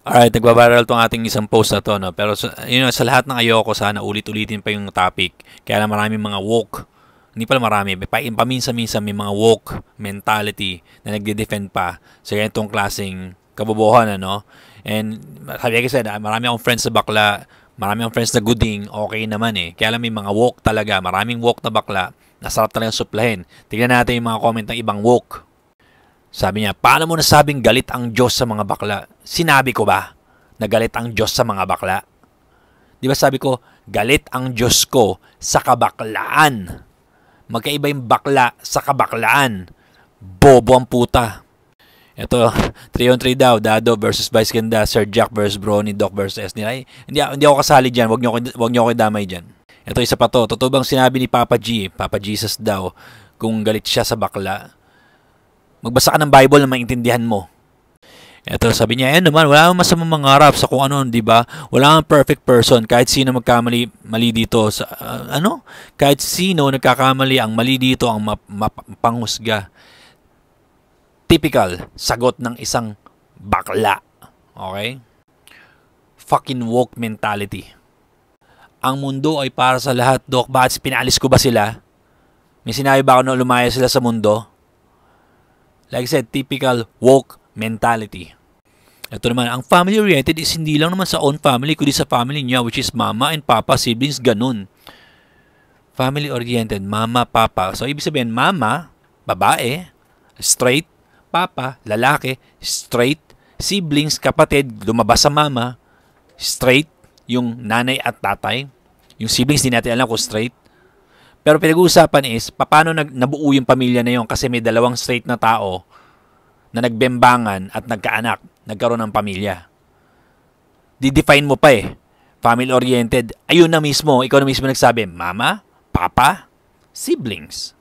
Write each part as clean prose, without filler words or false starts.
Alright, nagbabaral tong ating isang post na to, no? Pero sa lahat ng ayoko, sana ulit-ulitin pa yung topic. Kaya lang maraming mga woke, hindi pala marami, paminsan-minsan may mga woke mentality na nagde-defend pa sa ganitong klaseng kabobohan, ano? And sabi kasi, marami akong friends sa bakla, marami akong friends na gooding, okay naman eh. Kaya lang may mga woke talaga, maraming woke na bakla, nasarap talagang suplahin. Tignan natin yung mga comment ng ibang woke. Sabi niya, paano mo nasabing galit ang Diyos sa mga bakla? Sinabi ko ba na galit ang Diyos sa mga bakla? Di ba sabi ko, galit ang Diyos ko sa kabaklaan. Magkaiba yung bakla sa kabaklaan. Bobo ang puta. Ito, 3-on-3 daw, Dado versus Vice Ganda, Sir Jack versus Brony, Doc versus S. Hindi ako kasali dyan, wag niyo ako damay dyan. Ito isa pa to, totoo bang sinabi ni Papa G, Papa Jesus daw, kung galit siya sa bakla? Magbasa ka ng Bible na maintindihan mo. Ito, sabi niya, naman, wala namang masamang mangarap sa kung ano, di ba? Wala namang perfect person. Kahit sino mali dito. Kahit sino nagkakamali, ang mali dito, ang mapanghusga. Typical, sagot ng isang bakla. Okay? Fucking woke mentality. Ang mundo ay para sa lahat, Doc. Bakit pinalis ko ba sila? May sinabi ba ako na lumaya sila sa mundo? Like I said, typical woke mentality. Ito naman, ang family-oriented is hindi lang naman sa own family, kundi sa family niya, which is mama and papa, siblings, ganun. Family-oriented, mama, papa. So, ibig sabihin, mama, babae, straight, papa, lalaki, straight, siblings, kapatid, lumabas sa mama, straight, yung nanay at tatay. Yung siblings, di natin alam kung straight. Pero pinag-uusapan is, paano nabuo yung pamilya na yun kasi may dalawang straight na tao na nagbembangan at nagkaanak, nagkaroon ng pamilya. Di-define mo pa eh. Family-oriented. Ayun na mismo, ikaw na mismo nagsabi, mama, papa, siblings,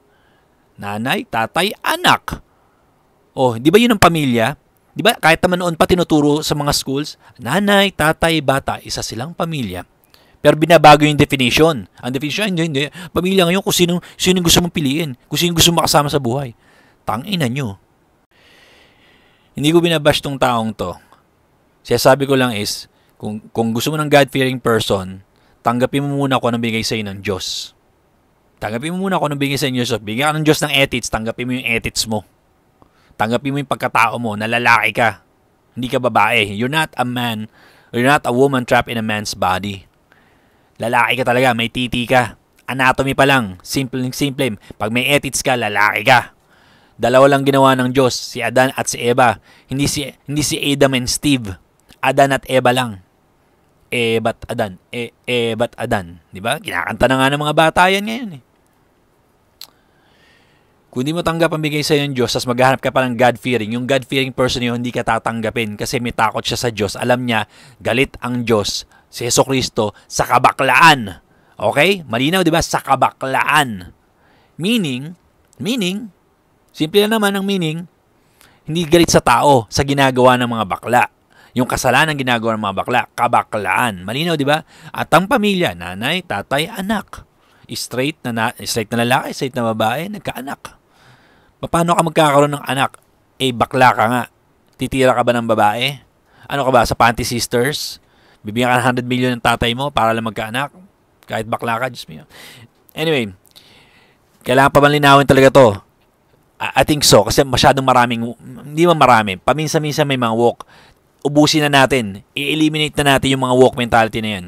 nanay, tatay, anak. Oh, di ba yun ang pamilya? Di ba kahit naman noon pa tinuturo sa mga schools, nanay, tatay, bata, isa silang pamilya. Pero binabago yung definition. Ang definition, hindi. Pamilya ngayon kung sino gusto mong piliin. Kung sino gusto mong makasama sa buhay. Tangina nyo. Hindi ko binabash tong taong to. Sabi ko lang is, kung gusto mo ng God-fearing person, tanggapin mo muna kung anong bigay sa'yo ng Diyos. Tanggapin mo muna kung anong bigay sa'yo ng Diyos. Bigyan ka ng Diyos ng ethics, tanggapin mo yung ethics mo. Tanggapin mo yung pagkatao mo na lalaki ka. Hindi ka babae. You're not a man. You're not a woman trapped in a man's body. Lalaki ka talaga, may titi ka. Anatomy pa lang, simple. Pag may ethics ka, lalaki ka. Dalawa lang ginawa ng Diyos, si Adan at si Eva. Hindi si Adam and Steve. Adan at Eva lang. Eba't Adan. Eba't Adan. Diba? Kinakanta na nga ng mga bata yan ngayon eh. Kung di mo tanggap ang bigay sa'yo ng Diyos, tas maghahanap ka pa ng God-fearing, yung God-fearing person yun, hindi ka tatanggapin kasi may takot siya sa Diyos. Alam niya, galit ang Diyos, si Jesucristo, sa kabaklaan. Okay? Malinaw, di ba? Sa kabaklaan. Meaning, simple na naman ang meaning, hindi galit sa tao, sa ginagawa ng mga bakla. Yung kasalanan ginagawa ng mga bakla, kabaklaan. Malinaw, di ba? At ang pamilya, nanay, tatay, anak. Straight na lalaki, straight na babae, nagkaanak. Paano ka magkakaroon ng anak? Bakla ka nga. Titira ka ba ng babae? Ano ka ba, sa Panty Sisters? Bibigyan ka ng 100 million ng tatay mo para lang magkaanak? Kahit bakla ka, just me. Anyway, kailangan pa linawin talaga to. I think so, kasi masyadong hindi man marami. Paminsan-minsan may mga woke. Ubusin na natin. I-eliminate na natin yung mga woke mentality na yan.